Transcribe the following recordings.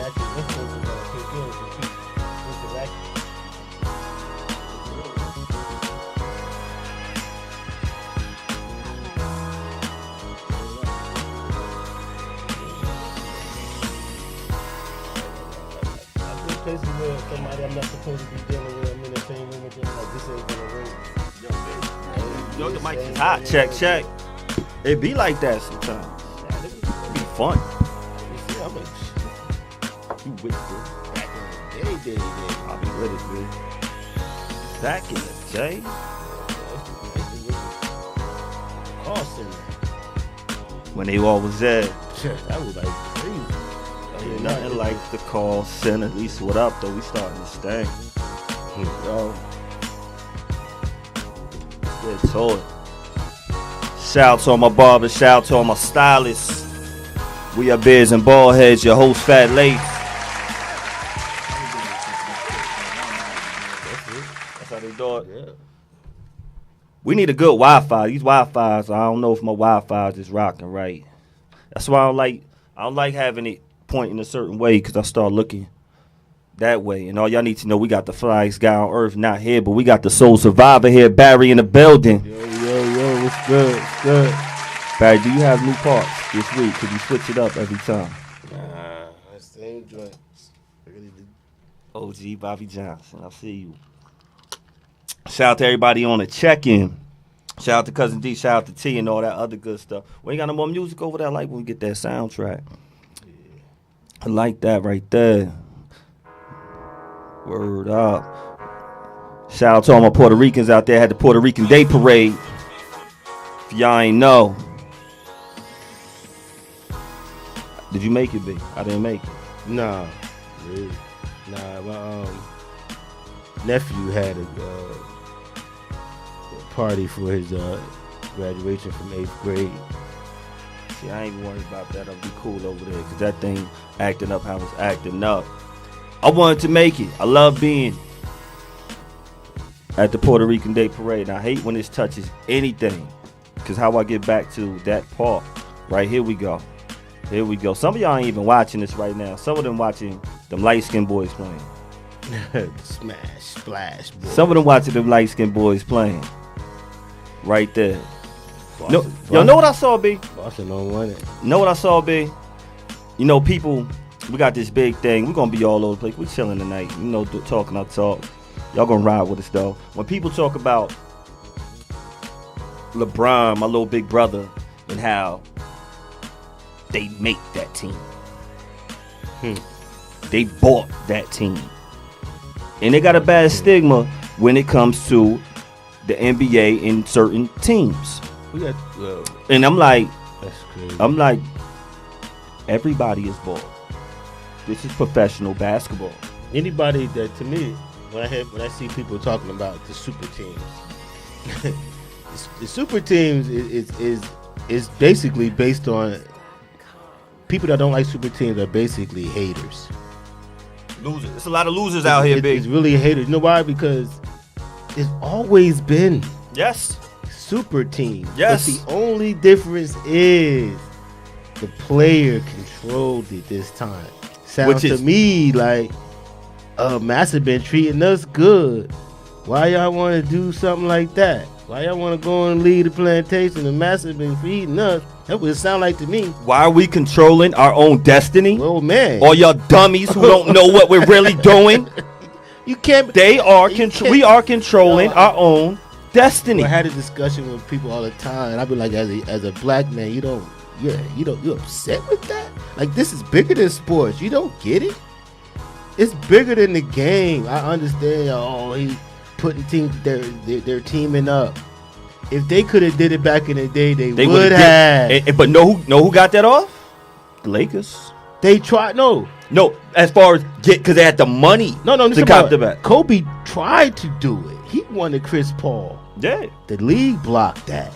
natural instincts are gonna kick in to keep interacting. I've been places where somebody I'm not supposed to be dealing with, I'm in the same room with them, like this ain't gonna work. Yo, the mic is hot. Check. It be like that sometimes. It be fun. You see, I'm like, You with it, back in the day. I'll be with it, bitch. Back in the day. Call center. When they all was there. That was like crazy. Ain't nothing like the call center. At least what up, though? We starting to stay. Yo. Get to it. Shout out to all my barbers. Shout out to all my stylists. We are Beards N Baldheads. Your host, Fat Lace. That's how they do it. Yeah. We need a good Wi-Fi. These Wi-Fis, I don't know if my Wi-Fi is rocking right. That's why I don't like having it pointing a certain way, because I start looking that way. And all y'all need to know, we got the flyest guy on earth not here, but we got the soul survivor here, Barry, in the building. Yo, what's good? What's good? Barry, do you have new parts this week? Could you switch it up every time? Nah, that's the same joint. Really do. OG Bobby Johnson, I see you. Shout out to everybody on the check-in. Shout out to Cousin D, shout out to T, and all that other good stuff. We ain't got no more music over there. I like when we get that soundtrack. Yeah. I like that right there. Word up. Shout out to all my Puerto Ricans out there. Had the Puerto Rican Day Parade. If y'all ain't know. Did you make it, B? I didn't make it. Nah, really. Nah, my nephew had a party for his graduation from 8th grade. See, I ain't worried about that. I'll be cool over there, because that thing acting up how it's acting up. I wanted to make it. I love being at the Puerto Rican Day Parade. And I hate when this touches anything, because how I get back to that part. Right, here we go. Here we go. Some of y'all ain't even watching this right now. Some of them watching them light-skinned boys playing. Smash, splash, boy. Some of them watching them light-skinned boys playing. Right there. Boston, Yo, know what I saw, B? Boston don't want it. Know what I saw, B? You know, people, we got this big thing. We're going to be all over the place. We chilling tonight. You know, talking our talk. Y'all going to ride with us, though. When people talk about LeBron, my little big brother, and how they make that team. They bought that team. And they got a bad stigma when it comes to the NBA in certain teams. And I'm like, that's crazy. Everybody is bought. This is professional basketball. Anybody that, to me, when I see people talking about the super teams, the super teams is basically based on people that don't like super teams are basically haters. Losers. There's a lot of losers out here, big. It's really haters. You know why? Because it's always been super teams. Yes. But the only difference is the player controlled it this time. Sounds to me like Massa been treating us good. Why y'all want to do something like that? Why y'all want to go and lead the plantation and Massa been feeding us? That's what it sound like to me. Why are we controlling our own destiny? Well, man. All y'all dummies who don't know what we're really doing. You can't. We are controlling our own destiny. I had a discussion with people all the time, and I'd be like, as a black man, you upset with that? Like, this is bigger than sports. You don't get it? It's bigger than the game. I understand. Oh, he putting teams. They're teaming up. If they could have did it back in the day, they would have. But know who got that off? The Lakers. They tried. No, as far as because they had the money. No. To cop the back. Kobe tried to do it. He wanted Chris Paul. Yeah. The league blocked that.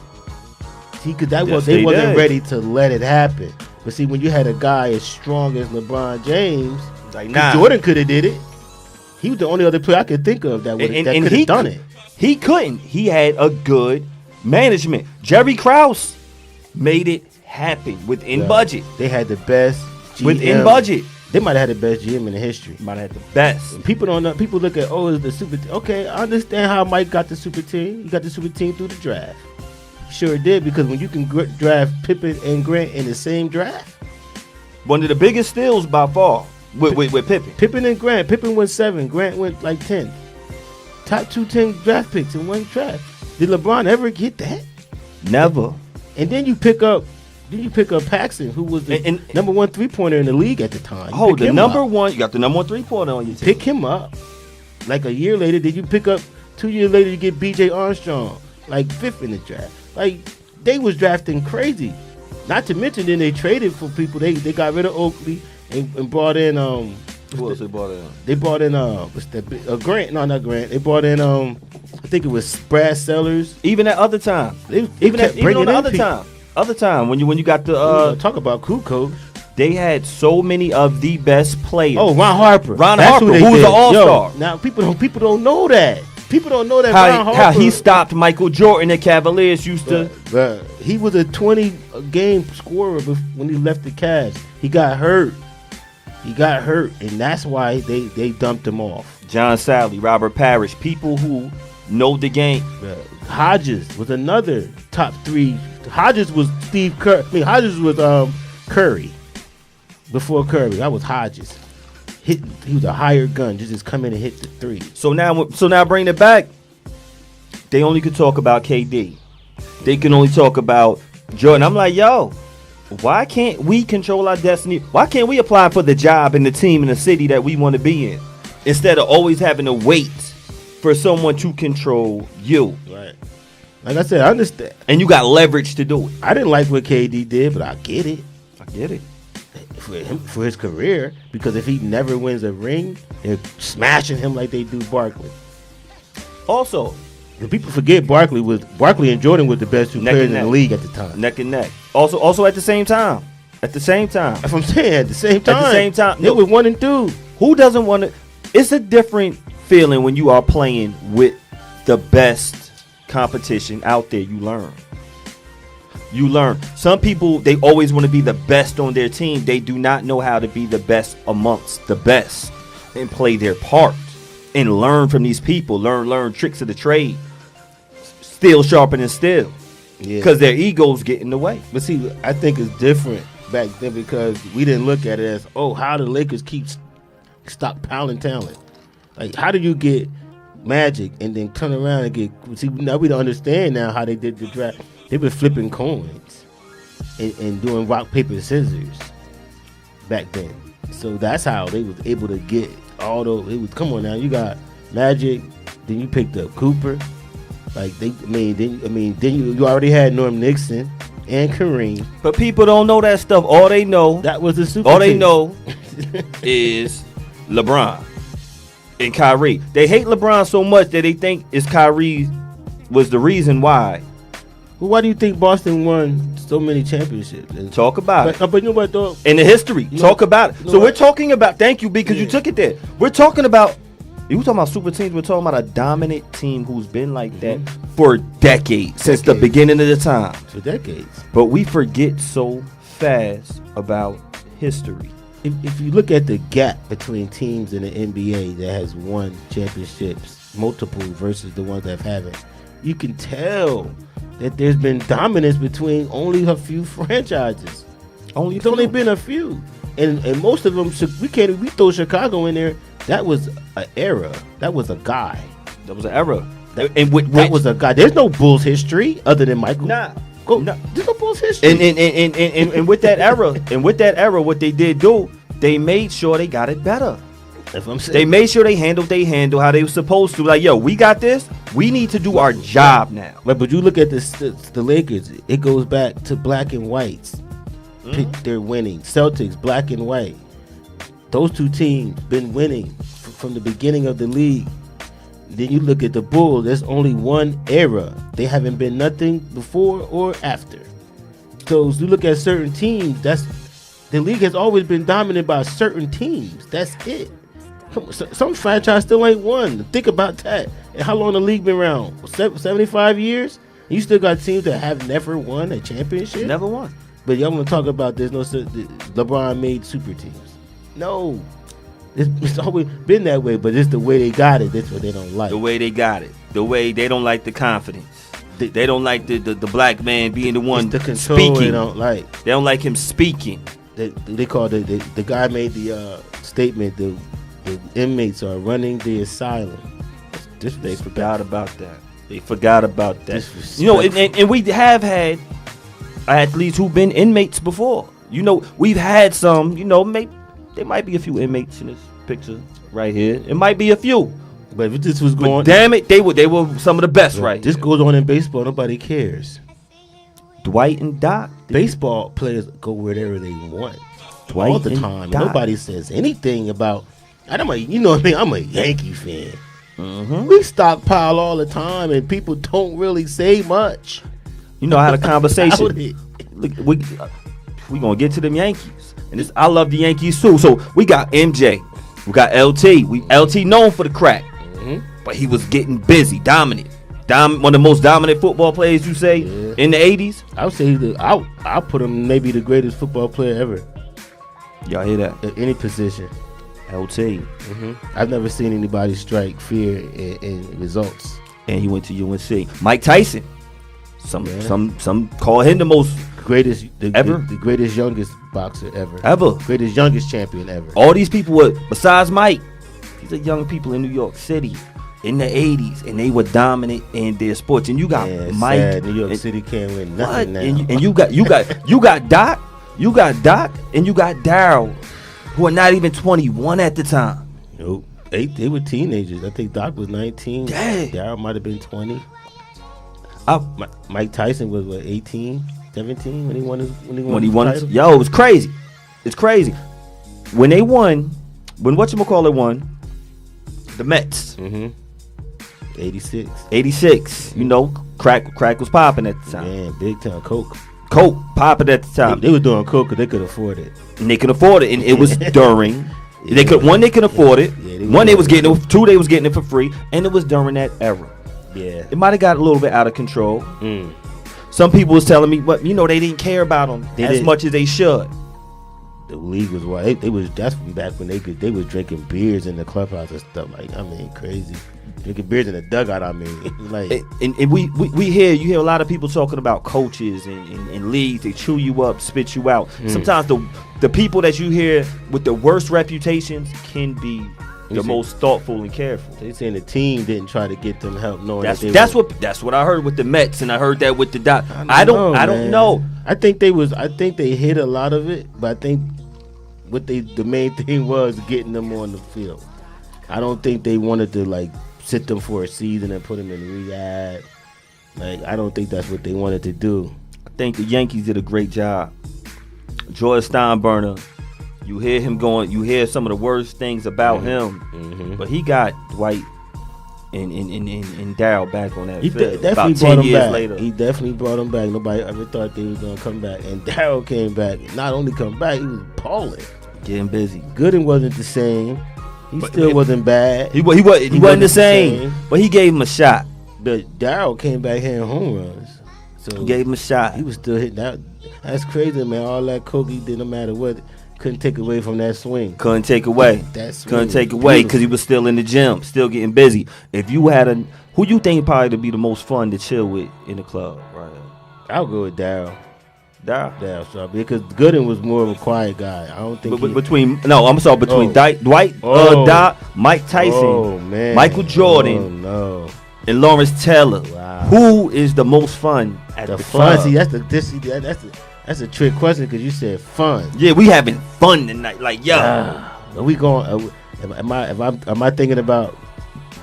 See, because they wasn't ready to let it happen. But see, when you had a guy as strong as LeBron James, like, nah. Jordan could have did it. He was the only other player I could think of that could have done it. He couldn't. He had a good management. Jerry Krause made it happen within budget. They had the best GM within budget They might have had the best GM in the history. Might have had the best. People don't know. People look at, it's the super team. Okay, I understand how Mike got the super team. He got the super team through the draft. Sure did, because when you can draft Pippen and Grant in the same draft. One of the biggest steals by far with Pippen. Pippen and Grant. Pippen went 7. Grant went like 10. Top 2 10 draft picks in one draft. Did LeBron ever get that? Never. And then you pick up Paxson, who was the number 1 3-pointer in the league at the time. The number one. You got the number 1 3-pointer on your team. Pick him up. Like a year later, did you pick up 2 years later to get B.J. Armstrong, like 5th in the draft? Like, they was drafting crazy. Not to mention, then they traded for people. They got rid of Oakley and brought in Who else they brought in? They brought in Grant. No, not Grant. They brought in I think it was Brad Sellers. Even at other time. Even on the other time. Other time when you got the talk about Kukoc. They had so many of the best players. Oh, Ron Harper. That's who's an all-star. Now people don't know that. People don't know that Ron Harper, how he stopped Michael Jordan. The Cavaliers used to. He was a 20-game scorer when he left the Cavs. He got hurt, and that's why they dumped him off. John Sally, Robert Parrish, people who know the game. Hodges was another top 3. Hodges was Steve Kerr. Hodges was Curry. Before Curry, that was Hodges. He was a higher gun. Just come in and hit the 3. So now bring it back. They only could talk about KD. They can only talk about Jordan. I'm like, yo, why can't we control our destiny? Why can't we apply for the job in the team in the city that we want to be in, instead of always having to wait for someone to control you? Right. Like I said, I understand. And you got leverage to do it. I didn't like what KD did, but I get it. I get it. For his career, because if he never wins a ring, they're smashing him like they do Barkley. Also, the people forget Barkley and Jordan were the best 2 players in the league at the time. Neck and neck. Also at the same time. That's what I'm saying. At the same time. They were 1 and 2. Who doesn't want to? It's a different feeling when you are playing with the best competition out there. You learn. Some people, they always want to be the best on their team. They do not know how to be the best amongst the best and play their part and learn from these people. Learn tricks of the trade. Still sharpening steel. Yeah. Because their egos get in the way. But see, I think it's different back then because we didn't look at it as, how the Lakers stop pounding talent. Like, how do you get Magic and then turn around and get? See, now we don't understand now how they did the draft. They were flipping coins and doing rock, paper, scissors back then. So that's how they was able to get all those. Come on now, you got Magic, then you picked up Cooper. Like then you already had Norm Nixon and Kareem. But people don't know that stuff. All they know that was the super. All they know is LeBron and Kyrie. They hate LeBron so much that they think it's Kyrie was the reason why. Well, why do you think Boston won so many championships? Talk about it. But you know what, though? In the history. Talk about it. So we're talking about, thank you, because you took it there. We're talking about, you talking about super teams, we're talking about a dominant team who's been like that for decades. Since the beginning of the time. For decades. But we forget so fast about history. If you look at the gap between teams in the NBA that has won championships, multiple versus the ones that haven't, you can tell that there's been dominance between only a few franchises. It's only been a few, and most of them we throw Chicago in there. That was an era. That was a guy. That was an era. That was a guy. There's no Bulls history other than Michael. Nah. There's no Bulls history. And with that era, what they did do, they made sure they got it better. That's what I'm saying. They made sure they handled how they were supposed to. Like, yo, we got this. We need to do our job now. But you look at the Lakers. It goes back to black and whites. They're winning. Celtics, black and white. Those two teams been winning from the beginning of the league. Then you look at the Bulls. There's only one era. They haven't been nothing before or after. So as you look at certain teams, the league has always been dominated by certain teams. That's it. Some franchise still ain't won. Think about that. And how long the league been around? 75 years? You still got teams that have never won a championship? Never won. But y'all want to talk about there's no LeBron made super teams. No. It's always been that way, but it's the way they got it. That's what they don't like. The way they got it. The way they don't like the confidence. They don't like the black man being the one the control speaking. They don't like. They don't like him speaking. They call the guy made the statement. The inmates are running the asylum. They forgot about that. They forgot about that. Disrespect. And we have had athletes who've been inmates before. We've had some. Maybe there might be a few inmates in this picture right here. It might be a few. But if this was going, damn it, they were some of the best, right? This goes on in baseball. Nobody cares. Dwight and Doc. Baseball players go wherever they want. Dwight all the and time. Doc. Nobody says anything about. I'm a Yankee fan. Mm-hmm. We stockpile all the time, and people don't really say much. I had a conversation. We gonna get to them Yankees, and I love the Yankees too. So we got MJ, we got LT. LT known for the crack, but he was getting busy, dominant. One of the most dominant football players, you say, in the 80s? I would say I'll put him maybe the greatest football player ever. Y'all hear that? At any position. LT. I've never seen anybody strike fear in results. And he went to UNC. Mike Tyson. Some call him the most greatest ever. The greatest youngest boxer ever. Greatest youngest champion ever. All these people were, besides Mike, these are young people in New York City in the 80s, and they were dominant in their sports. And you got Mike. Sad. New York City can't win nothing now. And you got Doc, and you got Darryl, who are not even 21 at the time. Nope. They were teenagers. I think Doc was 19. Dang. Darryl might have been 20. Mike Tyson was 18, 17 when he won the title? Yo, it was crazy. It's crazy. When they won, when whatchamacallit won, the Mets. 86. 86. Crack was popping at the time. Man, big time Coke popping at the time. They were doing Coke because they could afford it. And they could afford it, and it was during. They could afford it. They was getting it. Two, they was getting it for free, and it was during that era. Yeah, it might have got a little bit out of control. Some people was telling me, but they didn't care about them as much as they should. The league was wild. That's from back when they was drinking beers in the clubhouse and stuff. Crazy. Drinking beers in the dugout. And we hear a lot of people talking about coaches and leagues. They chew you up, spit you out. Sometimes the people that you hear with the worst reputations can be the most thoughtful and careful. They saying the team didn't try to get them help, knowing that's what I heard with the Mets, and I heard that with the Doc. I don't know. I think they hit a lot of it, but I think the main thing was getting them on the field. I don't think they wanted to sit them for a season and put them in rehab. I don't think that's what they wanted to do. I think the Yankees did a great job. George Steinbrenner. You hear him going. You hear some of the worst things about him, but he got Dwight and Darryl back on that field. About 10 years later, he definitely brought him back. Nobody ever thought they was gonna come back, and Darryl came back. Not only come back, he was balling, getting busy. Gooden wasn't the same. He still wasn't bad. He wasn't the same, but he gave him a shot. But Darryl came back hitting home runs, so he gave him a shot. He was still hitting that. That's crazy, man. All that coke he did, no matter what. Couldn't take away from that swing. Couldn't take away because he was still in the gym, still getting busy. If you had who you think probably to be the most fun to chill with in the club, right? I'll go with Darryl. Darryl, because Gooden was more of a quiet guy. I don't think. Between Dwight, Doc, Mike Tyson, Michael Jordan, and Lawrence Taylor. Wow. Who is the most fun at the club? See, that's a trick question because you said fun. Yeah, we having fun tonight. Are we going? Am I thinking about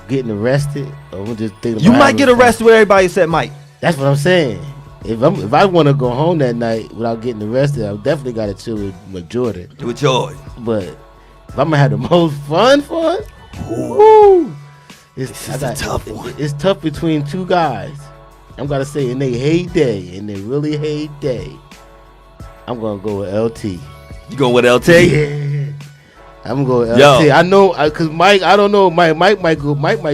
getting arrested, or am I just thinking? You might get arrested with everybody except Mike. That's what I'm saying. If I want to go home that night without getting arrested, I definitely got to chill with Jordan. With Jordan. But if I'm gonna have the most fun, woo, it's a tough one. It's tough between two guys. I'm gonna say in their really heyday. I'm gonna go with LT. You going with LT? Yeah. I'm going with LT. I know, cause Mike. I don't know. Mike might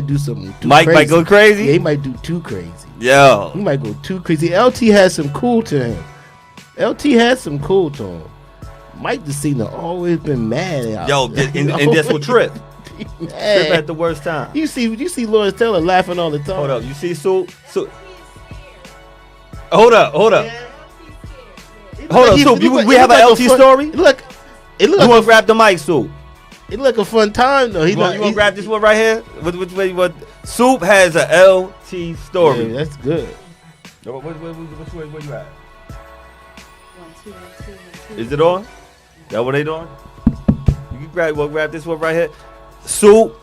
do something. Mike crazy. Might go crazy. Yeah, he might do too crazy. Yo, he might go too crazy. LT has some cool to him. LT has some cool to him. Mike the Cena always been mad. Yo, and that's what Trip. Trip at the worst time. You see Lawrence Taylor laughing all the time. Hold up, you see Hold up. Hold up, Soup. We have an LT story? It look you want to grab the mic, Soup? It look a fun time though. You want to grab this one right here? Which way? Soup has a LT story. Yeah, that's good. Which way? Where you at? Is it on? That what they doing? You can grab this one right here. Soup.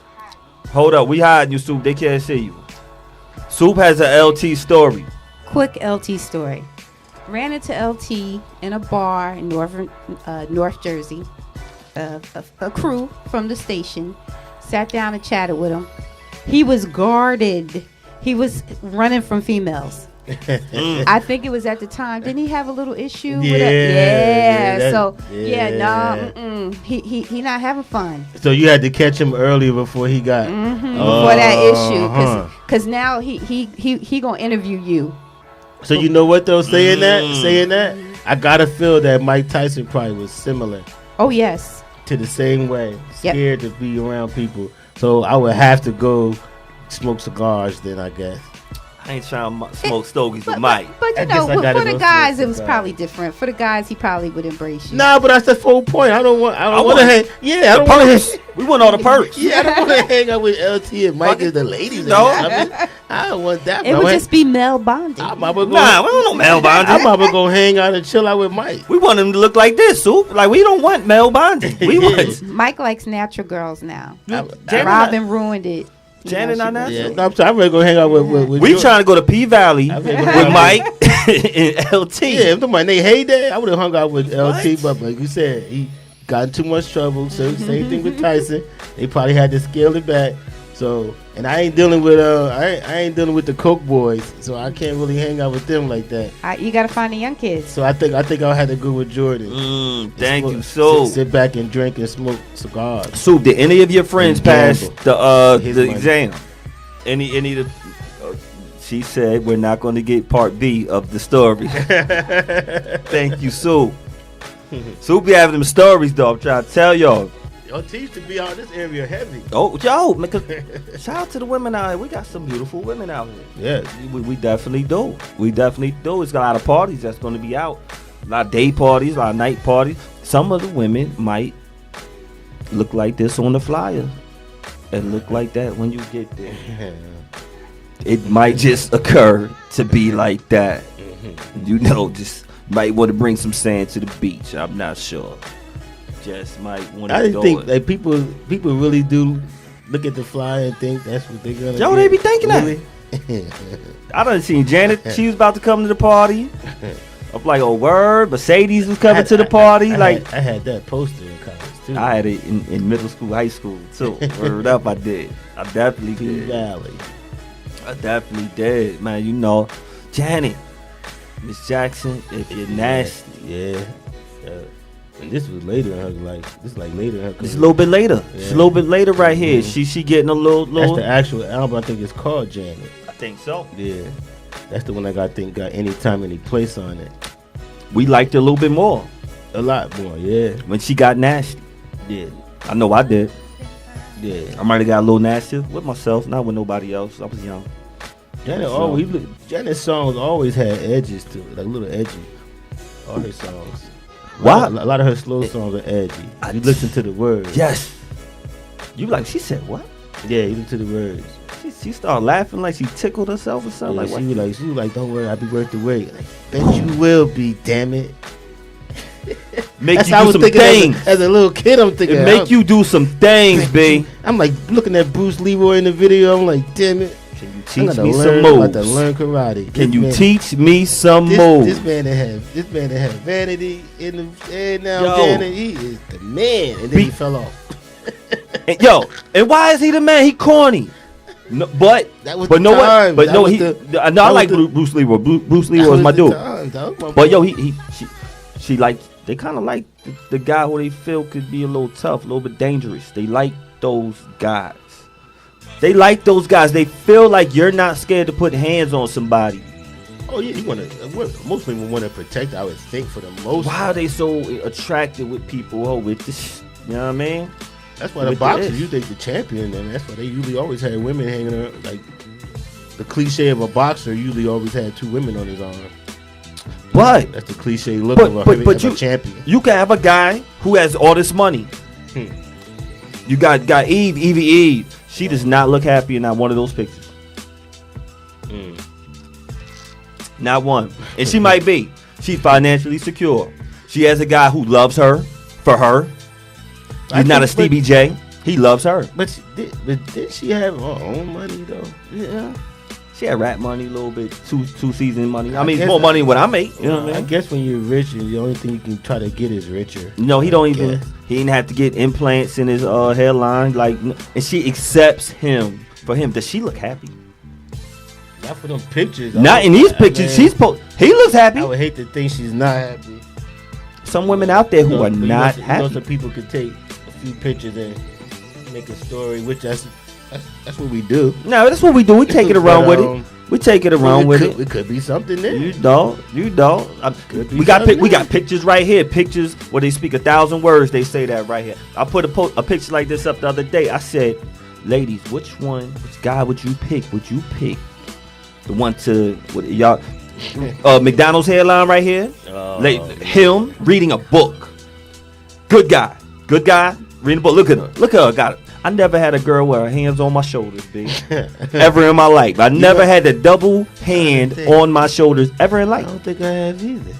Hold up, we hiding you, Soup. They can't see you. Soup has a LT story. Quick LT story. Ran into LT in a bar in North Jersey. A crew from the station sat down and chatted with him. He was guarded. He was running from females. I think it was at the time. Didn't he have a little issue with it? He not having fun. So you had to catch him earlier before he got before that issue, because now he gonna interview you. So you know what though, saying that, I gotta feel that Mike Tyson probably was similar. Oh yes. To the same way, scared to be around people. So I would have to go smoke cigars then, I guess. I ain't trying to smoke stogies with Mike. But you know, for the guys, it was probably different. For the guys, he probably would embrace you. Nah, but that's the full point. I don't want to hang. Yeah, I don't want to. We want all the perks. Yeah, I don't want to hang out with LT and Mike as the ladies. No, I don't want that. It would just be male bonding. We don't want no male bonding. I'm about to go hang out and chill out with Mike. We want him to look like this, Soup. Like, we don't want male bonding. We want. Mike likes natural girls now. Robin ruined it. Janet not natural. Yeah, no, I'm ready to go hang out with we trying to go to P Valley with Mike and LT. Yeah, if my name heyday, I would have hung out with LT, but like you said, he got in too much trouble. So same thing with Tyson. They probably had to scale it back. So, and I ain't dealing with I ain't dealing with the Coke boys, so I can't really hang out with them like that. You gotta find the young kids. So I think I'll have to go with Jordan. Thank you, Soup. Sit back and drink and smoke cigars. Soup, did any of your friends pass the exam? Any of the? She said we're not going to get part B of the story. Thank you, Soup. Soup be having them stories though. I'm trying to tell y'all. Your teeth to be out this area heavy. Oh, yo, because shout out to the women out here. We got some beautiful women out here. Yeah, we definitely do. We definitely do. It's got a lot of parties that's going to be out. A lot of day parties, a lot of night parties. Some of the women might look like this on the flyer and look like that when you get there. It might just occur to be like that. You know, just might want to bring some sand to the beach. I'm not sure. Just might want to. I didn't think like people really do look at the flyer and think that's what they're gonna. Yo, they be thinking really? That. I done seen Janet. She was about to come to the party. I'm like, oh word, Mercedes was coming to the party. I had that poster in college too. I had it in middle school, high school too. Word up, I did. I definitely did. Valley. I definitely did, man. You know, Janet, Miss Jackson, if you're nasty, yeah. And this was later in her life. This is like later in her career. It's a little bit later. Yeah. It's a little bit later right here. She getting a little. That's the actual album. I think it's called Janet. I think so. Yeah, that's the one I got Any Time, Any Place on it. We liked her a little bit more. A lot more, yeah. When she got nasty. Yeah. I know I did. Yeah. I might have got a little nasty with myself, not with nobody else. I was young. Janet's songs always had edges to it, like a little edgy. All her songs. Why? A lot of her slow songs are edgy. You listen to the words. Yes. You like, she said what? Yeah, you listen to the words. She started laughing like she tickled herself or something. Yeah, she was like, don't worry, I'll be worth the wait. Like, bet you will be, damn it. Make you do some things. As a little kid, I'm thinking. Make you do some things, B. I'm like looking at Bruce Leroy in the video. I'm like, damn it. Can you teach me some moves? I'm about to learn karate. Can you teach me some moves? This man that had vanity in the head now, Janet, he is the man. And then he fell off. And why is he the man? He corny. No, but that was but no time. But no, I like Bruce Leroy. Bruce Leroy is my dude. But yo, she like, they kind of like the guy who they feel could be a little tough, a little bit dangerous. They like those guys. They like those guys. They feel like you're not scared to put hands on somebody. Oh yeah, you want to. Most women want to protect. I would think for the most. Why are they so attracted with people? Oh, with this, you know what I mean? That's why the boxers, you think the champion, and that's why they usually always had women hanging around. Like the cliche of a boxer usually always had 2 women on his arm. But that's the cliche look of a champion. You can have a guy who has all this money. You got Evie. She does not look happy in not one of those pictures. Not one. And she might be. She's financially secure. She has a guy who loves her for her. He's not a Stevie J. He loves her. But did she have her own money though? Yeah. She had rap money a little bit, two season money. I mean, more money than what I make. You know what I mean? I guess when you're rich, the only thing you can try to get is richer. No, he don't even. He didn't have to get implants in his hairline. Like, and she accepts him for him. Does she look happy? Not for them pictures. Not in these pictures. He looks happy. I would hate to think she's not happy. Some women out there who are not happy. You know, some people could take a few pictures and make a story, which that's what we do. No, that's what we do. We take it around with it. We take it around with it. It could be something there. You don't. We got pictures right here. Pictures where they speak 1,000 words. They say that right here. I put a picture like this up the other day. I said, ladies, which guy would you pick? Would you pick the one to y'all? McDonald's hairline right here. Him reading a book. Good guy. Reading a book. Look at her. Got it. I never had a girl with her hands on my shoulders, B. Ever in my life. I never had a double hand on my shoulders ever in life. I don't think I have either.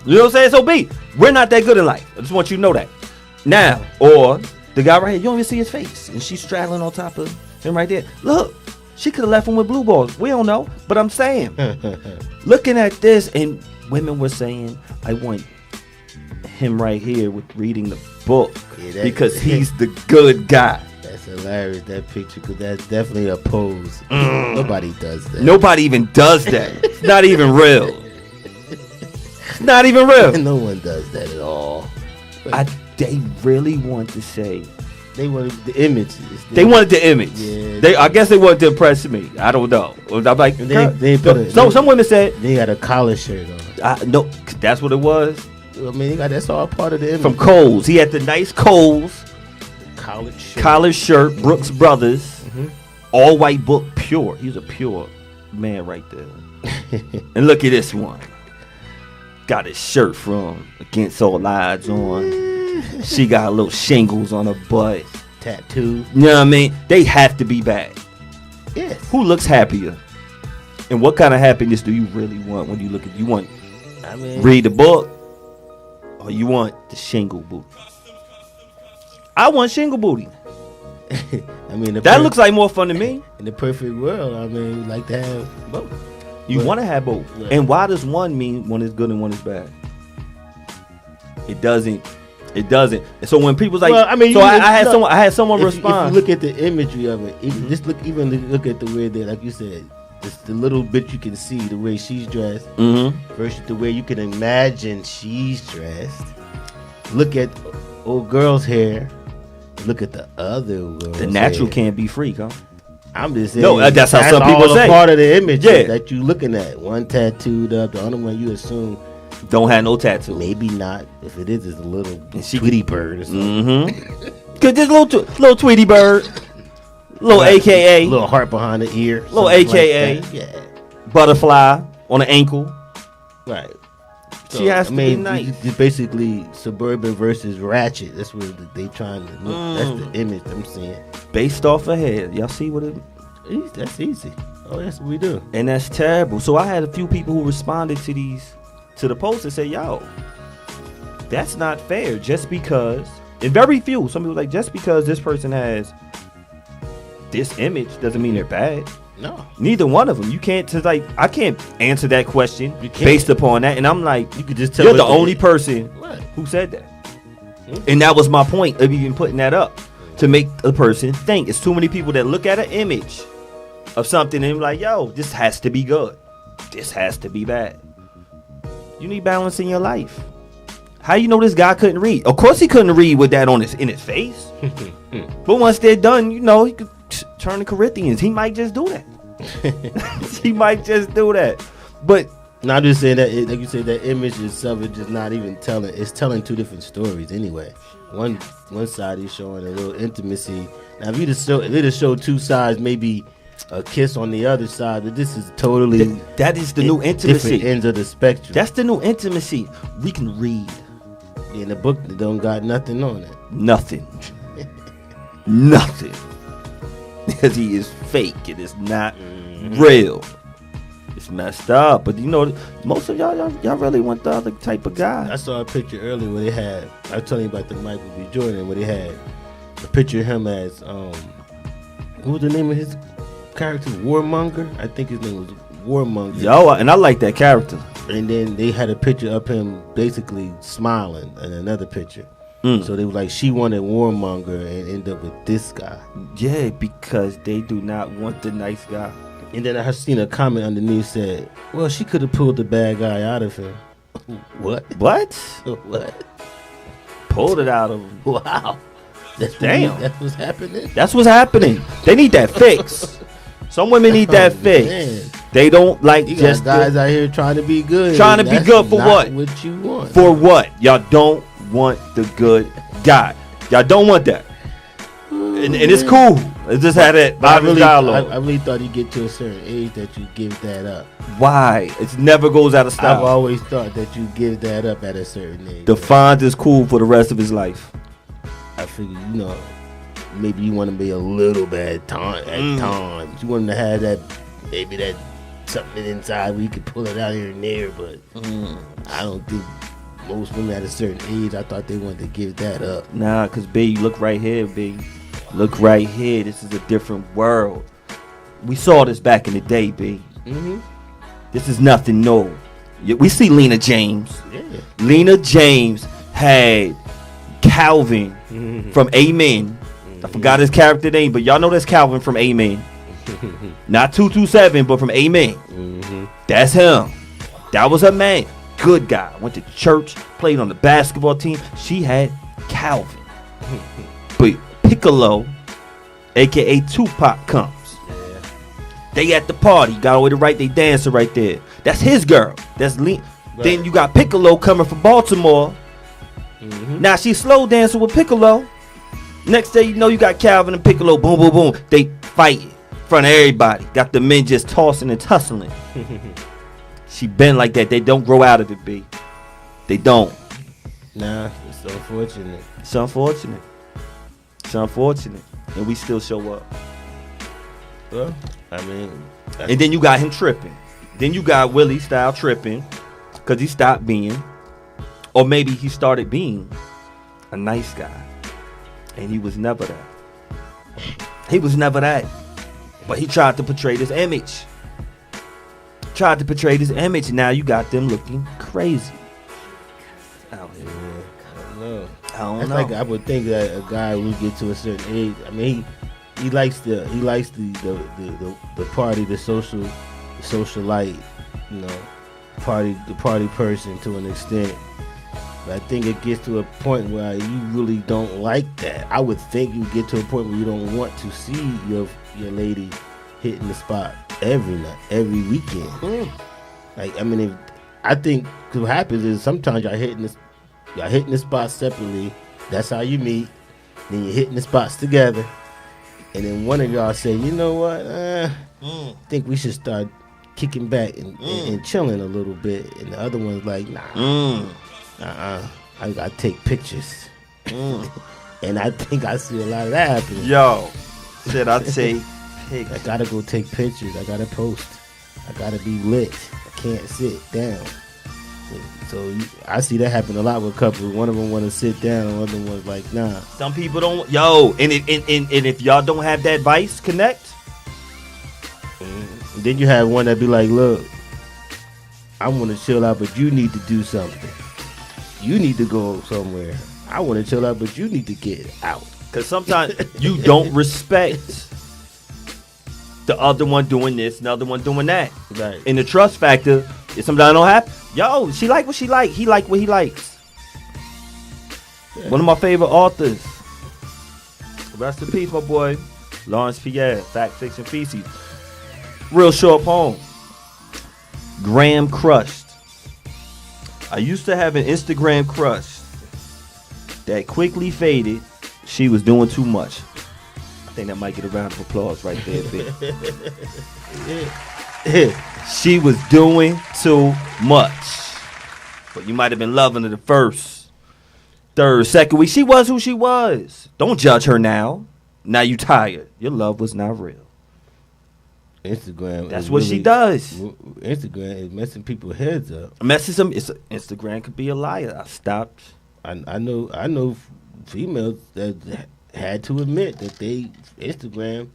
You know what I'm saying? So, B, we're not that good in life. I just want you to know that. Now, or the guy right here, you don't even see his face. And she's straddling on top of him right there. Look, she could have left him with blue balls. We don't know. But I'm saying, looking at this, and women were saying, I want him right here with reading the book because he's the good guy. That's hilarious, that picture, because that's definitely a pose. Nobody does that. Nobody even does that. It's not even real. It's not even real. No one does that at all. They really want to say. They wanted the image. They wanted the image. Yeah, I guess they wanted to impress me. I don't know. I'm like, some women said they got a collar shirt on. No, that's what it was. I mean, that's all part of the image. From Kohl's. He had the nice Kohl's. Collar shirt, Brooks Brothers, all white book, pure. He's a pure man right there. And look at this one. Got his shirt from Against All Odds on. She got little shingles on her butt. Tattoo. You know what I mean? They have to be bad. Yes. Who looks happier? And what kind of happiness do you really want when you look at? You want read the book, or you want the shingle booty? I want shingle booty. I mean, that looks like more fun to me. In the perfect world, I mean, we like to have both. You want to have both. Yeah. And why does one mean one is good and one is bad? It doesn't. And so when people's like, I had someone respond. If you look at the imagery of it, just look at the way that, like you said, just the little bit you can see the way she's dressed versus the way you can imagine she's dressed. Look at old girl's hair. Look at the other girl's The natural hair. can't be freak, huh? I'm just saying. No, that's how some people say. Part of the image that you looking at. One tattooed up, the other one you assume don't have no tattoo. Maybe not. If it is, it's a little Tweety bird or something. Cause this little Tweety bird, little AKA, little heart behind the ear, little AKA, like butterfly on the ankle. Right. So, she has to be nice. It's basically suburban versus ratchet. That's what they trying to look. That's the image I'm seeing. Based off her hair. Y'all see what it? That's easy. Oh, that's what we do. And that's terrible. So I had a few people who responded to the post and say, yo, that's not fair. Just because, and very few, some people like, just because this person has this image doesn't mean they're bad. No. Neither one of them. You can't, I can't answer that question based upon that. And I'm like, you could just tell you're the only person who said that. And that was my point of even putting that up, to make a person think. It's too many people that look at an image of something and like, yo, this has to be good. This has to be bad. You need balance in your life. How you know this guy couldn't read? Of course he couldn't read with that in his face. But once they're done, he could turn to Corinthians. He might just do that. He might just do that. But No, I'm just saying that, like you said, that image itself is just not even telling. It's telling two different stories anyway. One side is showing a little intimacy. Now, if they just show two sides, maybe a kiss on the other side, but this is totally that is the new intimacy. Different ends of the spectrum. That's the new intimacy. We can read. In the book, they don't got nothing on it. Nothing. Nothing. Because he is fake. It is not real. It's messed up. But you know, most of y'all really want the other type of guy. I saw a picture earlier where they had, I was telling you about the Michael B. Jordan, where they had a picture of him as, what was the name of his character? Warmonger? I think his name was Warmonger. Yo, and I like that character. And then they had a picture of him basically smiling in another picture. So they were like, she wanted Warmonger and ended up with this guy. Yeah, because they do not want the nice guy. And then I seen a comment underneath said, well, she could have pulled the bad guy out of him. What? What? What? Pulled it out of him. Wow. Damn. That's what's happening? That's what's happening. They need that fix. Some women need that fix. Man. They don't like You just got guys out here trying to be good. Trying to be good for what? What you want. For what? Y'all don't want the good guy. Y'all don't want that. And it's cool. It just had that dialogue. I really thought you get to a certain age that you give that up. Why? It never goes out of style. I've always thought that you give that up at a certain age. The Fonz is cool for the rest of his life. I figure, maybe you want to be a little bit at times. You want him to have that, maybe that something inside where you can pull it out here and there, but I don't think most women at a certain age, I thought they wanted to give that up. Nah, because B, look right here, B. Look right here. This is a different world. We saw this back in the day, B. Mm-hmm. This is nothing new. We see Lena James. Yeah. Lena James had Calvin from Amen. I forgot his character name, but y'all know that's Calvin from Amen. Not 227, but from Amen. That's him. That was her man. Good guy. Went to church, played on the basketball team. She had Calvin. But Piccolo, a.k.a. Tupac, comes. Yeah. They at the party. Got away to right. They dancing right there. That's his girl. That's Lena. Right. Then you got Piccolo coming from Baltimore. Now she's slow dancing with Piccolo. Next day, you got Calvin and Piccolo. Boom, boom, boom. They fighting in front of everybody. Got the men just tossing and tussling. She been like that. They don't grow out of it, B. They don't. Nah, it's unfortunate. It's unfortunate. It's unfortunate. And we still show up. Well, I mean. And then you got him tripping. Then you got Willie style tripping. Because he stopped being. Or maybe he started being a nice guy. And he was never that. He was never that. But he tried to portray this image. Now you got them looking crazy. Out here. I don't know. That's like I would think that a guy would get to a certain age. I mean, he likes the party, the socialite, the party person to an extent. But I think it gets to a point where you really don't like that. I would think you get to a point where you don't want to see your lady hitting the spot every night, every weekend. Like, I mean, I think what happens is sometimes y'all hitting the spots separately. That's how you meet. Then you're hitting the spots together. And then one of y'all say, you know what? I think we should start kicking back and chilling a little bit. And the other one's like, nah. I gotta take pictures. And I think I see a lot of that happening. Yo, said I take pictures. I gotta go take pictures. I gotta post. I gotta be lit. I can't sit down. So I see that happen a lot with couples. One of them want to sit down, and one of them was like, nah. Some people don't. Yo, and if y'all don't have that vice, connect. Then you have one that be like, look, I want to chill out, but you need to do something. You need to go somewhere. I want to chill out, but you need to get out. Because sometimes you don't respect the other one doing this and the other one doing that. Right. And the trust factor is sometimes don't happen. Yo, she like what she like. He like what he likes. Yeah. One of my favorite authors. Rest in peace, my boy. Lawrence Pierre, Fact, Fiction, Feces. Real short poem. Instagram crushed. I used to have an Instagram crush that quickly faded. She was doing too much. I think that might get a round of applause right there, bitch. She was doing too much. But you might have been loving her the first, third, second week. She was who she was. Don't judge her now. Now you tired. Your love was not real. Instagram. That's what she does. Instagram is messing people's heads up. Messes them. Instagram could be a liar. I stopped. I know females that had to admit that Instagram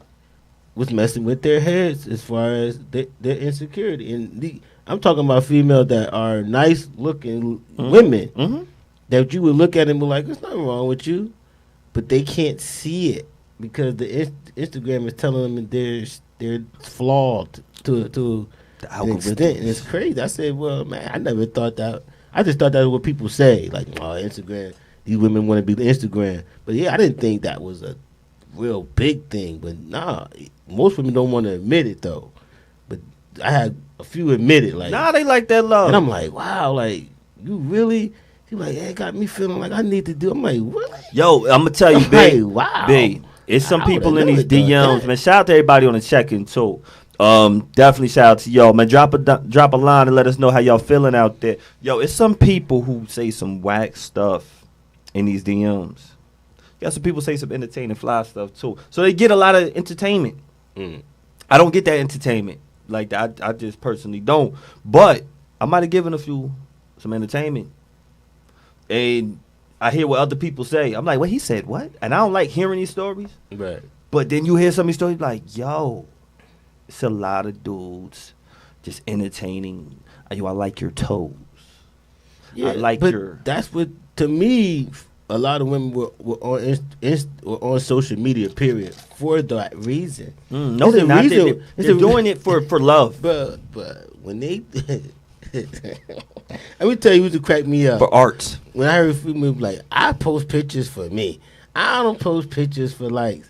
was messing with their heads as far as their insecurity. And I'm talking about females that are nice looking women that you would look at and be like, "There's nothing wrong with you," but they can't see it because the Instagram is telling them that they're flawed to the extent. And it's crazy. I said, well, man, I never thought that. I just thought that was what people say. Like, oh, Instagram, these women want to be Instagram. But yeah, I didn't think that was a real big thing. But nah, most women don't want to admit it though. But I had a few admit it. Like, nah, they like that love. And I'm like, wow, like, you really? He like, it got me feeling like I need to do. I'm like, really? Yo, I'm gonna tell you, B. Like, wow. B. It's some people in these DMs, man. Shout out to everybody on the check-in too. Definitely shout out to y'all, man. Drop a line and let us know how y'all feeling out there. Yo, it's some people who say some whack stuff in these DMs. Got some people say some entertaining fly stuff too. So they get a lot of entertainment. I don't get that entertainment like that. I just personally don't. But I might have given a few some entertainment. And I hear what other people say. I'm like, well, he said what? And I don't like hearing these stories. Right. But then you hear some of these stories like, yo, it's a lot of dudes just entertaining. Yo, I like your toes. Yeah, I like but your. that's what, to me, a lot of women were on on social media, period, for that reason. No, they're not. They're doing it for love. But when they... Let me tell you who to crack me up. For art. When I heard females like, I post pictures for me. I don't post pictures for likes.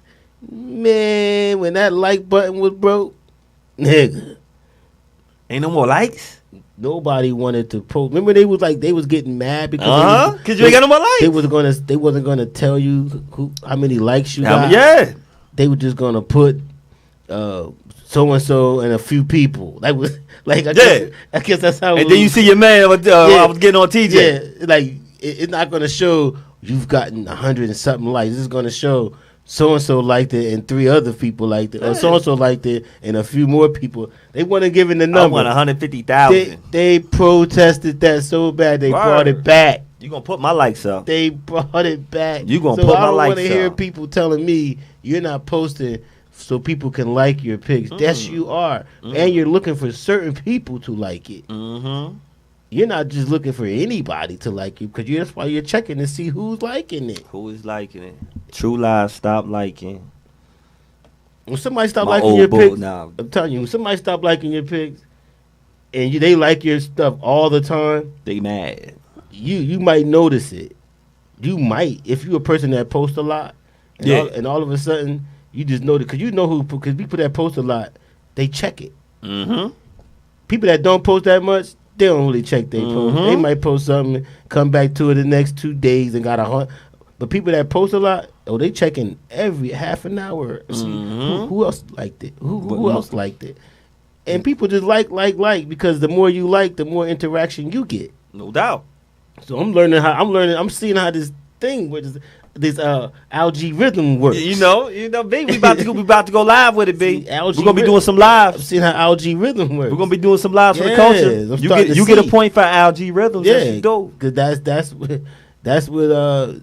Man, when that like button was broke, nigga. Ain't no more likes? Nobody wanted to post. Remember they was getting mad because because you ain't got no more likes. They wasn't gonna tell you how many likes you got. Yeah. They were just gonna put so and so and a few people. That was like I guess that's how. And then you see your man. I was getting on TJ. Yeah, like it's not gonna show you've gotten 100 and something likes. It's gonna show so and so liked it and 3 other people liked it, or so and so liked it and a few more people. They want to give in the number. I want 150,000. They protested that so bad they brought it back. You gonna put my likes up? They brought it back. You gonna put my likes up? I don't want to hear people telling me you're not posting so people can like your pics. Yes, you are, and you're looking for certain people to like it. You're not just looking for anybody to like you, because that's why you're checking to see who's liking it. Who is liking it? True lies, stop liking. When somebody stop liking your pics, I'm telling you, when somebody stop liking your pics, and they like your stuff all the time, they mad. You might notice it. You might, if you're a person that posts a lot, and all of a sudden you just know that, because you know who, because people that post a lot, they check it. People that don't post that much, they don't really check their post. They might post something, come back to it the next 2 days and got 100. But people that post a lot, they checking every half an hour. See who else liked it? Who else liked it? And people just like, because the more you like, the more interaction you get. No doubt. So I'm seeing how this thing with this algae rhythm works. You know, B, we about to go live with it, B. We're gonna be doing some lives. I'm seeing how algae rhythm works. We're gonna be doing some lives for the culture. You get a point for algae rhythms. Yeah, yes, you do. Because that's what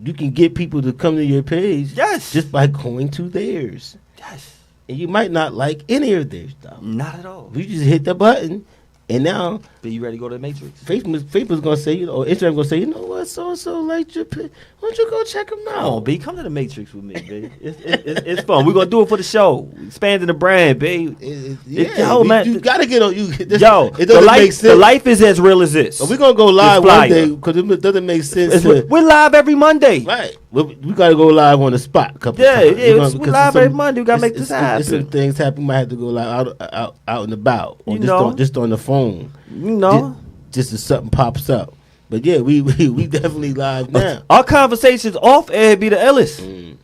you can get people to come to your page. Yes, just by going to theirs. Yes, and you might not like any of their stuff. Not at all. You just hit the button. And now, be you ready to go to the Matrix? Facebook's gonna say, Instagram gonna say, you know what, so and so liked your pic. Why don't you go check them out? Oh, B, come to the Matrix with me, B. It's fun. We're gonna do it for the show, expanding the brand, B. Man, you gotta get on. It doesn't make sense. The life is as real as this. We're gonna go live one day because it doesn't make sense. We're live every Monday. Right. we got to go live on the spot. A couple Yeah, times. yeah. We live every Monday. We gotta make this happen. Some things happen. We might have to go live out and about, or just on the phone. You know, just if something pops up. But yeah, we definitely live now. Our conversations off air be the illest.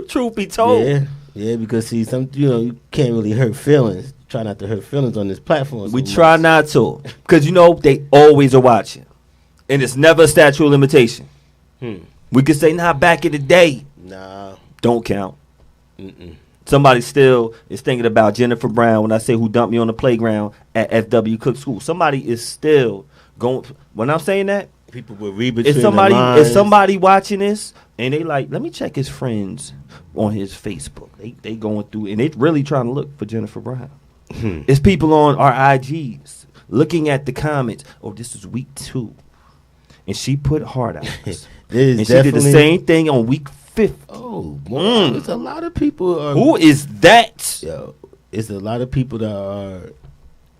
Truth be told. Yeah, because see, you can't really hurt feelings. Try not to hurt feelings on this platform. We try not to, because they always are watching, and it's never a statute of limitation. We could say, back in the day. Nah. Don't count. Somebody still is thinking about Jennifer Brown when I say who dumped me on the playground at FW Cook School. Somebody is still going. When I'm saying that, people will read between the lines. Is somebody watching this and they like, let me check his friends on his Facebook. They going through and they really trying to look for Jennifer Brown. It's people on our IGs looking at the comments. Oh, this is week 2. And she put heart out. And she did the same thing on week 50. Oh, boy. There's a lot of people. Who is that? Yo, it's a lot of people that are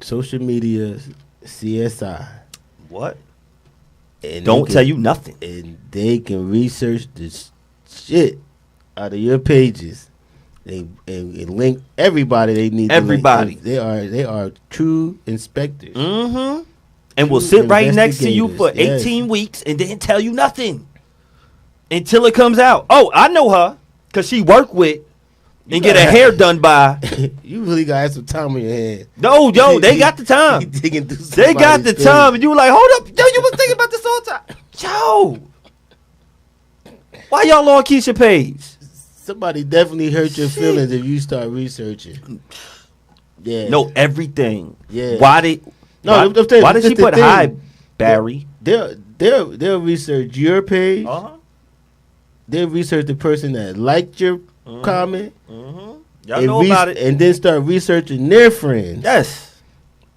social media CSI. What? And don't tell you nothing. And they can research this shit out of your pages. And link everybody they need. Everybody. To link. They are true inspectors. And will sit right next to you for 18 weeks and then tell you nothing until it comes out. Oh, I know her because she worked with and get her hair done by. You really got to have some time on your hands. No, they got the time. They got the time. And you were like, hold up. Yo, you was thinking about this all the time. Yo. Why y'all on Keisha page? Somebody definitely hurt your feelings if you start researching. Yeah. No, everything. Yeah. Why did she put hi, Barry? They'll research your page. They'll research the person that liked your comment. Y'all know about it. And then start researching their friends. Yes.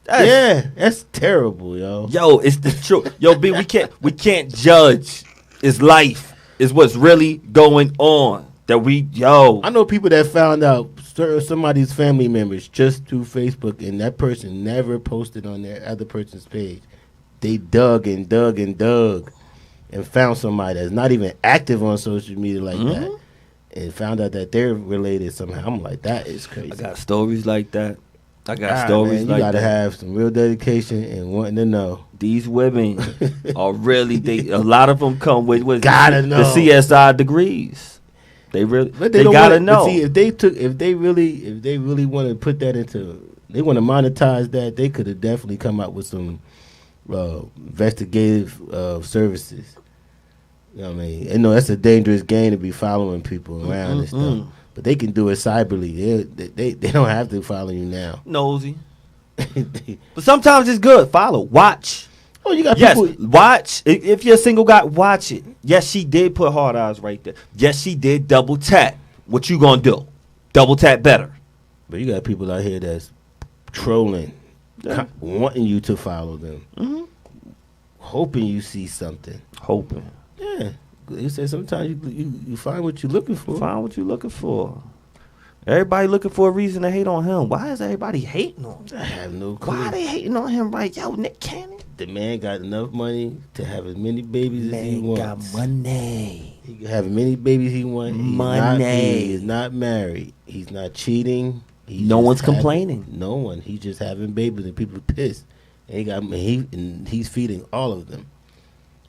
Yeah, that's terrible, yo. Yo, it's the truth. Yo, B, we can't judge. It's life. It's what's really going on. I know people that found out somebody's family members just through Facebook, and that person never posted on their other person's page. They dug and found somebody that's not even active on social media like that, and found out that they're related somehow. I'm like, that is crazy. I got stories like that. Man, you gotta have some real dedication and wanting to know. These women are really. A lot of them come with the CSI degrees. They gotta know. See, if they really want to put that into, they want to monetize that, they could have definitely come up with some investigative services. You know what I mean? And no, that's a dangerous game to be following people around and stuff. But they can do it cyberly. They don't have to follow you now. Nosy. But sometimes it's good. Follow. Watch. Oh, you got people. Yes, watch. If you're a single guy, watch it. Yes, she did put hard eyes right there. Yes, she did double tap. What you gonna do? Double tap better. But you got people out here that's trolling, wanting you to follow them, hoping you see something. Hoping. Yeah. You say sometimes you find what you're looking for. Find what you're looking for. Everybody looking for a reason to hate on him. Why is everybody hating on him? I have no clue. Why are they hating on him? Right, yo, Nick Cannon. The man got enough money to have as many babies as he wants. Got money. He can have as many babies he wants. He is not married. He's not cheating. No one's complaining. No one. He's just having babies and people pissed. And he's feeding all of them.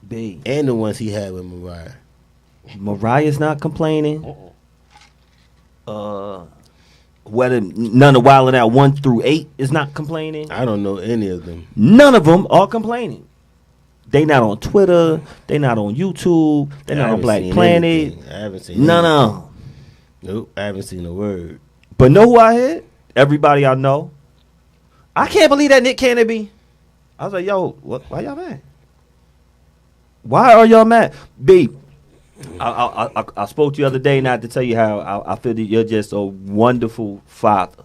B. And the ones he had with Mariah. Mariah's not complaining. Whether none of Wildin' Out 1 through 8 is not complaining. I don't know any of them. None of them are complaining. They not on Twitter. They not on YouTube. They not on Black Planet. Anything. I haven't seen none of them. Nope, I haven't seen a word. But know who I hit? Everybody I know. I can't believe that Nick Cannon be. I was like, yo, why y'all mad? Why are y'all mad? B, I spoke to you the other day, not to tell you how I feel that you're just a wonderful father.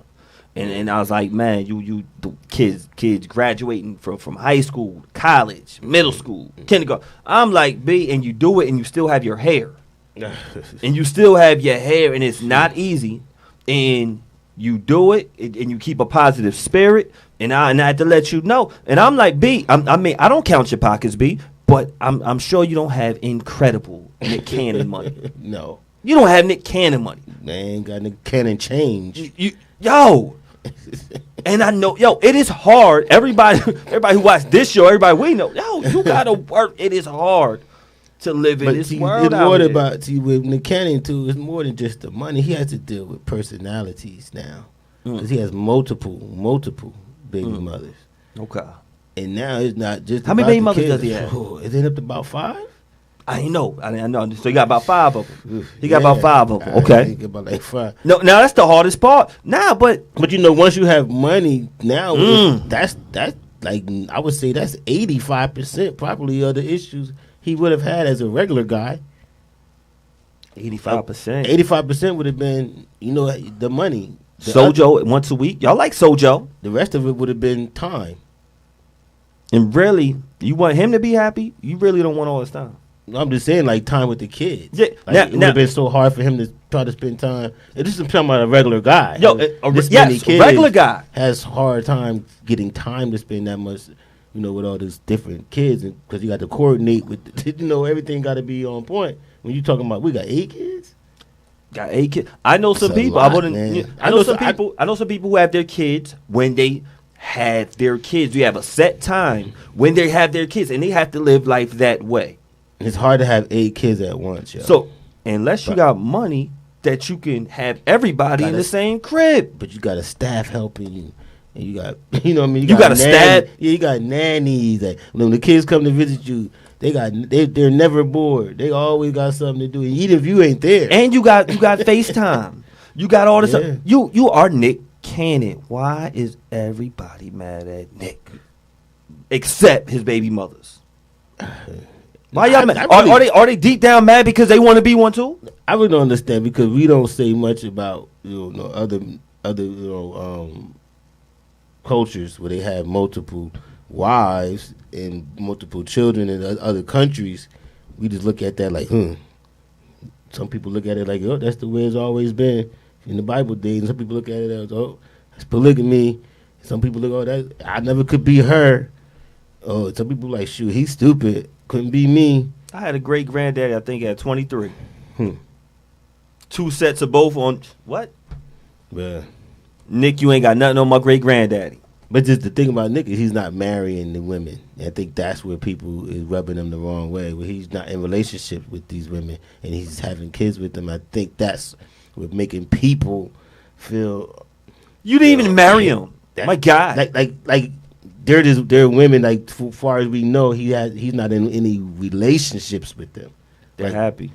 And I was like, man, you the kids graduating from high school, college, middle school, kindergarten. I'm like, B, and you do it and you still have your hair. And you still have your hair, and it's not easy. And you do it, and you keep a positive spirit. And I had to let you know. And I'm like, B, I mean, I don't count your pockets, B. But I'm sure you don't have incredible Nick Cannon money. No. You don't have Nick Cannon money. Man, ain't got Nick Cannon change. Yo. And I know, it is hard. Everybody who watched this show, everybody we know, you gotta work. It is hard to live in this world. It's more about with Nick Cannon too. It's more than just the money. He has to deal with personalities now because he has multiple baby mothers. Okay. And now it's not just how many baby mothers does he have? Is it up to about 5? I know. So you got about 5 of them. He got about 5 of them. Okay. He got about like 5. No, now that's the hardest part. But once you have money, now that's like I would say that's 85% probably of the issues he would have had as a regular guy. 85%. 85% would have been the money. Sojo once a week. Y'all like Sojo. The rest of it would have been time. And really, you want him to be happy? You really don't want all his time. I'm just saying, like, time with the kids. Yeah, it would have been so hard for him to try to spend time. And this is talking about a regular guy. Regular guy has hard time getting time to spend that much, with all these different kids, because you got to coordinate with, everything got to be on point. When you talking about, we got 8 kids. Got 8 kids. I know some people. I know some people who have their kids when they have their kids. You have a set time when they have their kids, and they have to live life that way. It's hard to have 8 kids at once, yo. So unless you got money that you can have everybody in the same crib, but you got a staff helping you, and you got you got a staff. Yeah, you got nannies. That when the kids come to visit you, they're never bored. They always got something to do, even if you ain't there. And you got FaceTime. You got all this stuff. You are Nick Cannon. Why is everybody mad at Nick except his baby mothers? Why y'all mad? Are they deep down mad because they want to be one too? I really don't understand, because we don't say much about other cultures where they have multiple wives and multiple children in other countries. We just look at that like, Some people look at it like, that's the way it's always been in the Bible days. And some people look at it as, it's polygamy. Some people look, that I never could be her. Oh, some people like, shoot, he's stupid. Couldn't be me. I had a great granddaddy, I think, at 23. 2 sets of both on what? Yeah. Nick, you ain't got nothing on my great granddaddy. But just the thing about Nick is he's not marrying the women. And I think that's where people is rubbing him the wrong way. Where he's not in relationship with these women and he's having kids with them. I think that's what making people feel. You didn't even marry him. My God. Like they're women, like, as far as we know, he's not in any relationships with them. They're happy.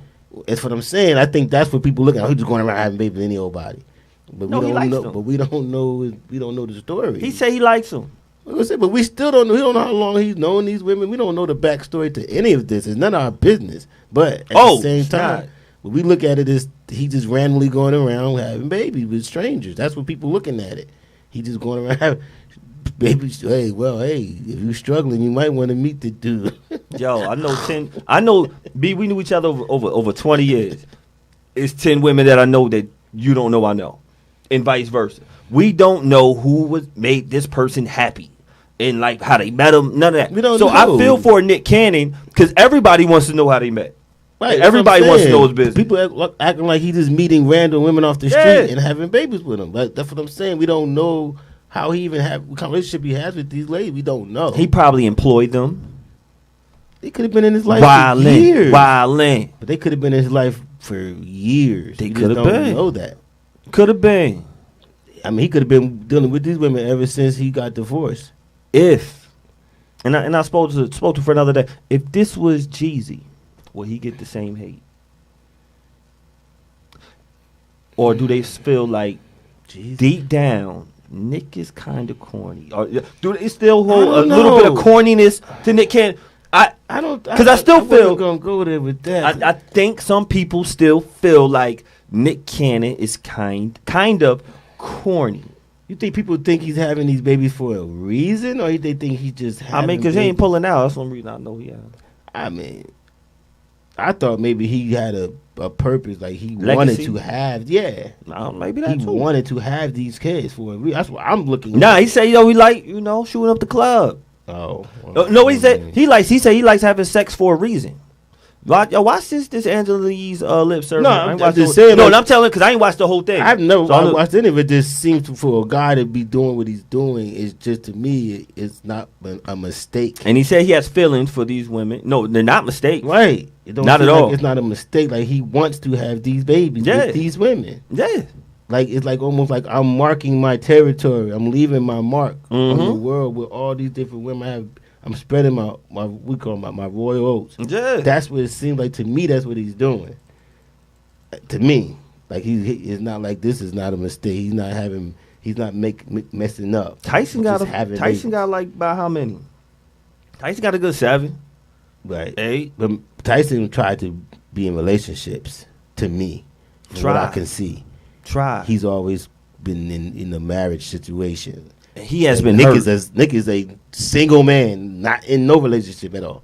That's what I'm saying. I think that's what people look at. He's just going around having babies with any old body. But we don't know. But we don't know. We don't know the story. He say he likes them. But we still don't know. We don't know how long he's known these women. We don't know the backstory to any of this. It's none of our business. But at the same time, when we look at it as he just randomly going around having babies with strangers. That's what people looking at it. He just going around having babies. Hey, if you're struggling, you might want to meet the dude. Yo, I know. B, we knew each other over 20 years. It's 10 women that I know that you don't know I know. And vice versa. We don't know who made this person happy and like how they met him. None of that. We don't know. I feel for Nick Cannon because everybody wants to know how they met. Right, everybody wants to know his business. People acting like he's just meeting random women off the street and having babies with them. But that's what I'm saying. We don't know how he even what kind of relationship he has with these ladies. We don't know. He probably employed them. They could have been in his life for years. Wildin'. But they could have been in his life for years. They could have been. Know that. Could have been. I mean, he could have been dealing with these women ever since he got divorced. And I spoke to for another day. If this was Jeezy, will he get the same hate? Or do they feel like deep down Nick is kind of corny? Or do they still hold a little bit of corniness to Nick Cannon? I don't, because I still feel gonna go there with that. I think some people still feel like Nick Cannon is kind of corny. You think people think he's having these babies for a reason, or they think he's just having I mean, because he ain't pulling out. That's one reason I know he has. I mean, I thought maybe he had a purpose, like he wanted to have, maybe that he too. wanted to have these kids for a reason. That's what I'm looking at. Nah, he said, he like, shooting up the club. Oh. No, he said he likes having sex for a reason. Watch this Angela Lee's lip service. No, I'm just saying. No, I'm telling because I ain't watched the whole thing. I've never watched any of it. Just seems for a guy to be doing what he's doing is just, to me, it's not a mistake. And he said he has feelings for these women. No, they're not mistakes. Right. It don't not at all. It's not a mistake. Like, he wants to have these babies with these women. Yeah. Like, it's like almost like I'm marking my territory. I'm leaving my mark on the world with all these different women. I'm spreading my royal oats. Yeah. That's what it seems like to me. That's what he's doing. To me, like it's not like this is not a mistake. He's not messing up. Tyson got like by how many? Tyson got a good 7. Right. 8. But Tyson tried to be in relationships. To me, from what I can see, he's always been in a marriage situation. He has and been Nick is a single man, not in no relationship at all.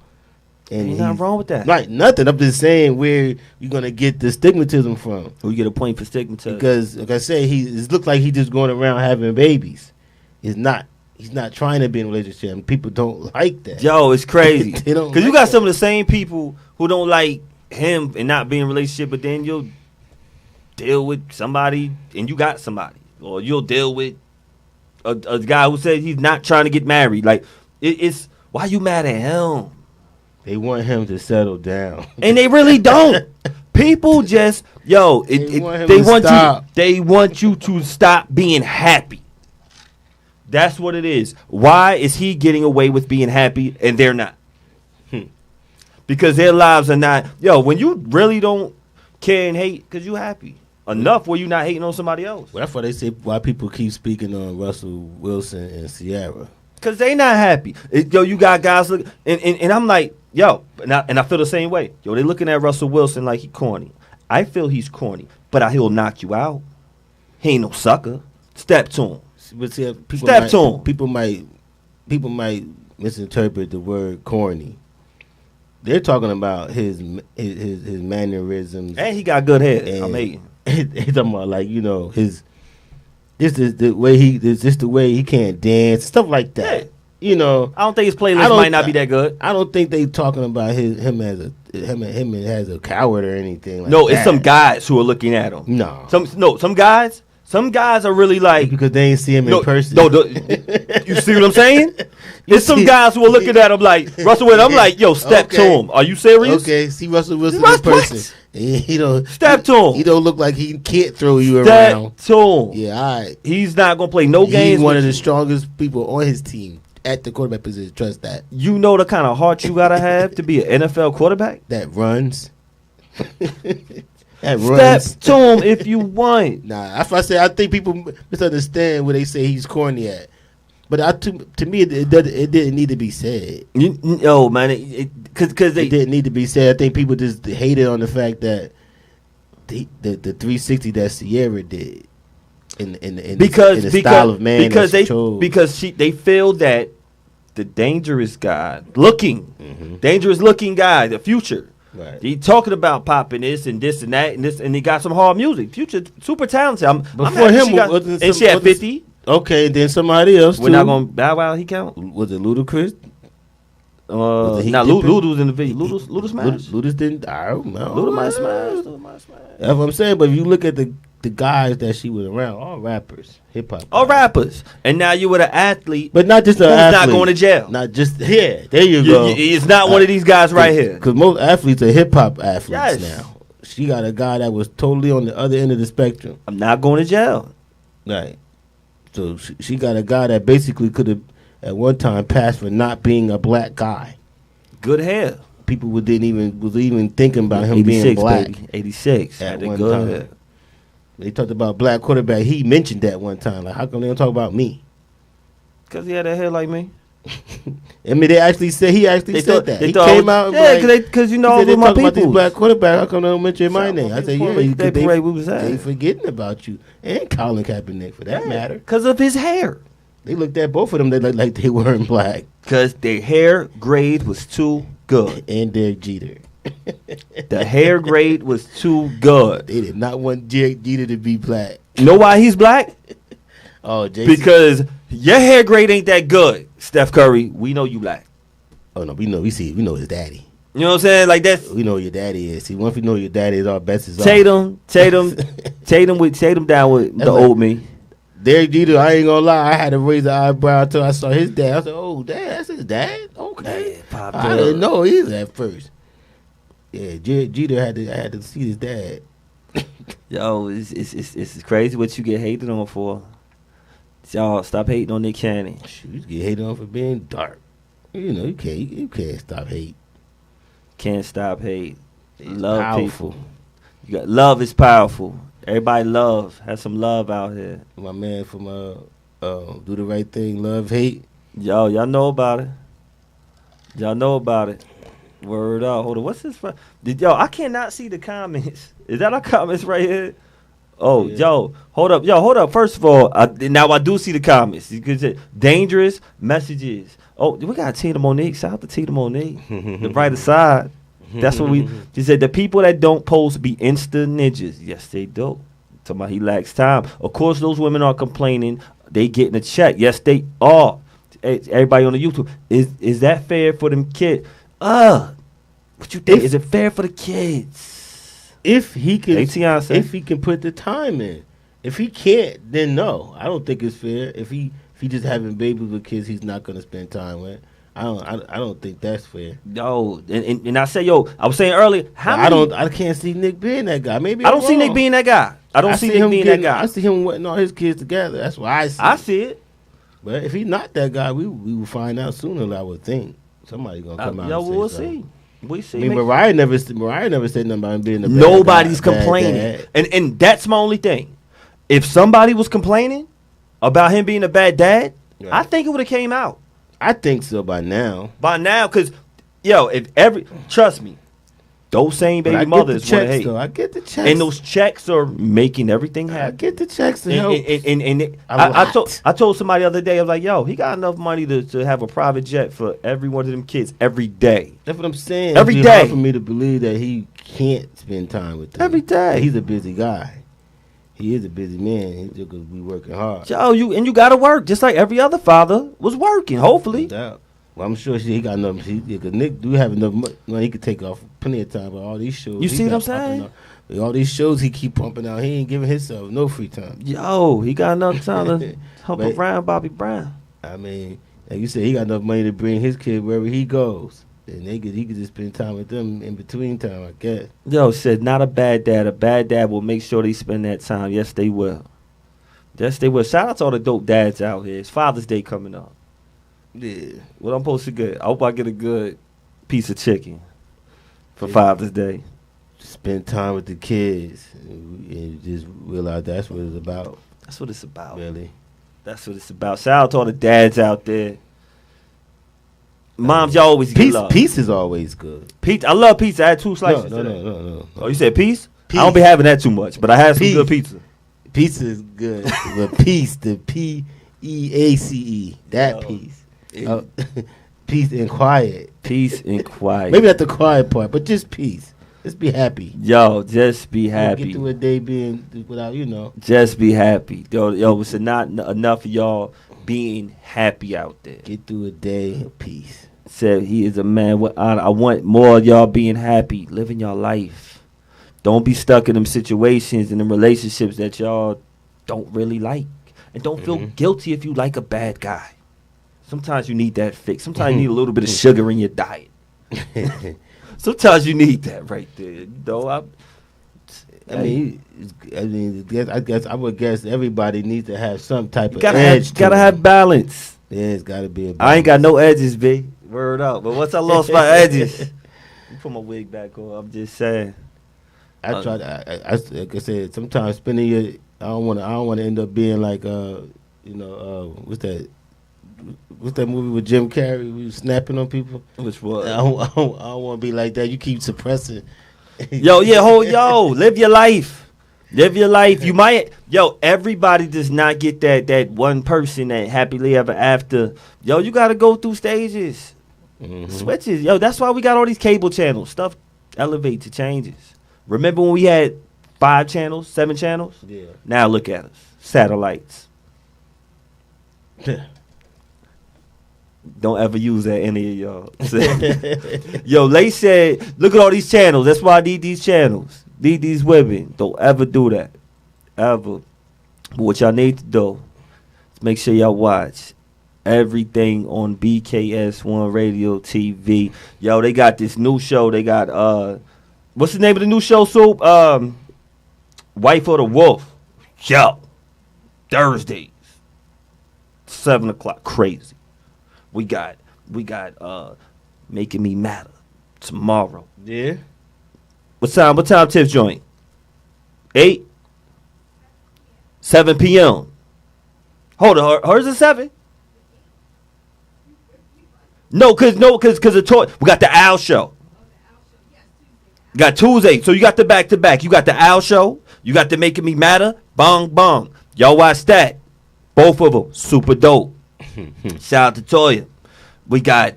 And ain't nothing wrong with that. Right, nothing. I'm just saying where you're gonna get the stigmatism from. Or you get a point for stigmatism. Because, like I said, it looks like he's just going around having babies. He's not trying to be in a relationship, and people don't like that. Yo, it's crazy. They don't. Because you got some of the same people who don't like him and not be in a relationship, but then you'll deal with somebody and you got somebody, or you'll deal with a guy who said he's not trying to get married. Like it's why you mad at him? They want him to settle down, and they really don't. People just they want you to stop being happy. That's what it is. Why is he getting away with being happy and they're not? Because their lives are not. When you really don't care and hate because you happy enough where you not hating on somebody else. Well, that's why they say why people keep speaking on Russell Wilson and Ciara. Because they not happy. You got guys look and I'm like, and I feel the same way. They looking at Russell Wilson like he corny. I feel he's corny, but he'll knock you out. He ain't no sucker. Step to him. But see, people might misinterpret the word corny. They're talking about his mannerisms, and he got good hair. I'm hating. He's talking about this is the way he can't dance, stuff like that. I don't think his playlist might not be that good. I don't think they talking about him as a coward or anything. Like no, that. It's some guys who are looking at him. No, some guys are really like because they ain't see him in person. You see what I'm saying? It's some guys who are looking at him like Russell Wilson. I'm like, step to him. Are you serious? Okay, see Russell Wilson in person. He don't step to him. He don't look like he can't throw you step around. To him. Yeah, all right. He's not gonna play no games. He's one of the strongest people on his team at the quarterback position. Trust that. You know the kind of heart you gotta have to be an NFL quarterback that runs. Step to him if you want. Nah, that's why I say I think people misunderstand where they say he's corny at. But to me, it didn't need to be said. Man, because it didn't need to be said. I think people just hated on the fact that the 360 that Ciara did in the style of man because they feel that the dangerous looking guy, the Future. Right. He talking about popping this and that and he got some hard music. Future super talented. Before him, she had 50. Okay, then somebody else. We're not gonna Bow Wow. He count? Was it Ludacris? Luda was in the video. Luda smashed. Luda didn't. I don't know. Luda might smash. That's what I'm saying. But if you look at the guys that she was around, all rappers, hip hop. All rappers. And now you with an athlete, but not just an athlete. Not going to jail. Not just here. There you go. It's not one of these guys right here. Because most athletes are hip hop athletes now. She got a guy that was totally on the other end of the spectrum. I'm not going to jail. Right. So she got a guy that basically could have at one time passed for not being a black guy. Good hair. People was even thinking about him being black. Baby. 86 at one good time. Hair. They talked about black quarterback. He mentioned that one time. Like, how come they don't talk about me? Because he had a hair like me. I mean, he actually said that. He came out and because all of my people. About these black quarterback, how come they don't mention my name? I said, they forgetting about you. And Colin Kaepernick, for that matter. Because of his hair. They looked at both of them. They looked like they weren't black. Because their hair grade was too good. And Derek Jeter. The hair grade was too good. They did not want Derek Jeter to be black. You know why he's black? Oh, Jason. Because Your hair grade ain't that good, Steph Curry. We know you black. Oh no, we know his daddy. You know what I'm saying? Like that's We know who your daddy is. See, once we know who your daddy is, our best is off. Tatum down with the like- old me. Derek Jeter, I ain't gonna lie, I had to raise an eyebrow until I saw his dad. I said, "Oh, dad, that's his dad." Okay, Yeah, popped I up. didn't know either at first. Yeah, Jeter had to see his dad. Yo, it's crazy what you get hated on for. Y'all stop hating on Nick Cannon. Shoot, you get hated on for being dark. You know, you can't stop hate. Can't stop hate. It's Love powerful. people. You got love is powerful. Everybody love. Have some love out here. My man from Do the Right Thing, Love Hate. Y'all know about it. Y'all know about it. Word up. Hold on. What's this? I cannot see the comments. Is that our comments right here? Oh, Yeah. yo, hold up. First of all, now I do see the comments. You could say dangerous messages. Oh, we got Tina Monique. Shout out to Tina Monique. The brighter side. That's what she said. The people that don't post be insta ninjas. Yes, they do. Talking about he lacks time. Of course, those women are complaining. They getting a check. Yes, they are. Everybody on the YouTube. Is that fair for them kids? What you think? Is it fair for the kids? If he can, Beyonce. if he can put the time in. If he can't, then no. I don't think it's fair. If he just having babies with kids, he's not gonna spend time with. I don't think that's fair. Yo, and I say, I was saying earlier, I can't see Nick being that guy. Maybe I don't see Nick being that guy. I don't see Nick being that guy. I see him letting all his kids together. That's what I see. I see it. But if he's not that guy, we will find out sooner. I would think somebody gonna come out. Yo, and say we'll something. see. We see. I mean, Mariah never said nothing about him being a bad Nobody's guy, bad complaining, dad. and that's my only thing. If somebody was complaining about him being a bad dad, Right. I think it would have came out I think so by now. because trust me, those same But I baby get the mothers want to checks hate, though. I get the checks. and those checks are making everything I happen. get the checks to help. And A I lot. told somebody the other day, I was like, yo, he got enough money to have a private jet for every one of them kids every day. That's what I'm saying. Every It's hard day. for me to believe that he can't spend time with them. Every day. He's a busy guy. He is a busy man. He's just gonna be working hard. Yo, you got to work just like every other father was working, No hopefully. doubt. Well, I'm sure he got enough. Because Nick do have enough money. He could take off plenty of time. But all these shows, You he see what got I'm saying? pumping out. All these shows he keep pumping out. He ain't giving himself no free time. Yo, he got enough time to help But- around Bobby Brown. I mean, like you said, he got enough money to bring his kid wherever he goes. And he could just spend time with them in between time, I guess. Yo, said not a bad dad. A bad dad will make sure they spend that time. Yes, they will. Yes, they will. Shout out to all the dope dads out here. It's Father's Day coming up. Yeah. What I'm supposed to get? I hope I get a good piece of chicken for Father's Day. Spend time with the kids and just realize that's what it's about, That's what it's about. really. That's what it's about. Shout out to all the dads out there. Moms, y'all always get love. Peace is always good. Pizza. I love pizza. I had 2 slices. No. today. Oh, you said peace? Peace. I don't be having that too much, but I had some Peace. good pizza. Pizza is good. But peace, the PEACE, that Yo. peace. Peace and quiet. Peace and quiet. Maybe not the quiet part, but just peace. Just be happy. Yo, just be Get happy. through a day being without, Just be happy. Yo, it's not enough of y'all being happy out there. get through a day of peace. Said he is a man with honor. I want more of y'all being happy, living your life. Don't be stuck in them situations and them relationships that y'all don't really like. And don't feel guilty if you like a bad guy. Sometimes you need that fix. Sometimes you need a little bit of sugar in your diet. Sometimes you need that right there. You know, I guess I would guess everybody needs to have some type of gotta edge. have, gotta have balance. Yeah, it's gotta be a balance. I ain't got no edges, B. Word up. But once I lost my edges, you put my wig back on. I'm just saying. I try. Like I said, sometimes spending your. I don't want to end up being like what's that movie with Jim Carrey? We was snapping on people. Which was I don't want to be like that. You keep suppressing. yo, live your life. Live your life. You might, everybody does not get that one person that happily ever after. Yo, you got to go through stages, switches. Yo, that's why we got all these cable channels. Stuff elevates, it changes. Remember when we had 5 channels, 7 channels? Yeah. Now look at us, satellites. Don't ever use that any of y'all. Yo, they said, look at all these channels. That's why I need these channels. Need these women. Don't ever do that. Ever. But what y'all need to do is make sure y'all watch everything on BKS1 Radio TV. Yo, they got this new show. They got, what's the name of the new show, Soup? Wife of the Wolf. Yo. Thursdays. 7 o'clock. Crazy. We got Making Me Matter tomorrow. Yeah. What time Tips joint? 8? 7 p.m. Hold on, hers is 7? No, cause we got the Owl Show. You got Tuesday, so you got the back-to-back. You got the Owl Show. You got the Making Me Matter. Bong, bong. Y'all watch that. Both of them, super dope. Shout out to Toya. We got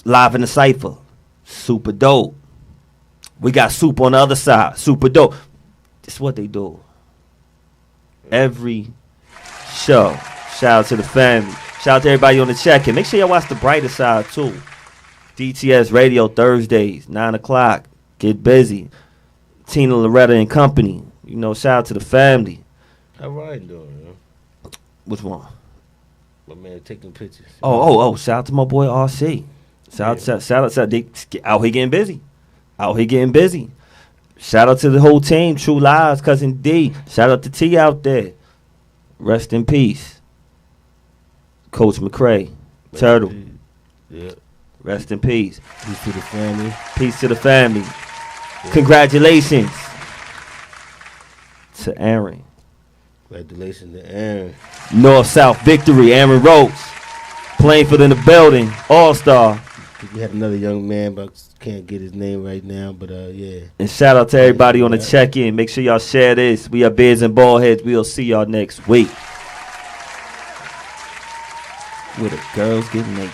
Live in the Cypher. Super dope. We got Soup on the other side. Super dope. This is what they do. Every show. Shout out to the family. Shout out to everybody on the check-in. Make sure y'all watch the brighter side, too. DTS Radio Thursdays, 9 o'clock. Get busy. Tina Loretta and company. You know, shout out to the family. How Ryan doing, man? Which one? My man taking pictures. Oh! Shout out to my boy RC. Shout out. They out here getting busy. Shout out to the whole team. True Lives, Cousin D. Shout out to T out there. Rest in peace, Coach McCray. Turtle. Yeah. Rest in peace. Peace to the family. Peace to the family. Yeah. Congratulations to Aaron. Congratulations to Aaron. North-South victory. Aaron Rhodes playing for them in the building. All-star. We had another young man, but can't get his name right now. But yeah. And shout out to everybody on the check-in. Make sure y'all share this. We are Beards N Baldheads. We'll see y'all next week. Where the girls get naked.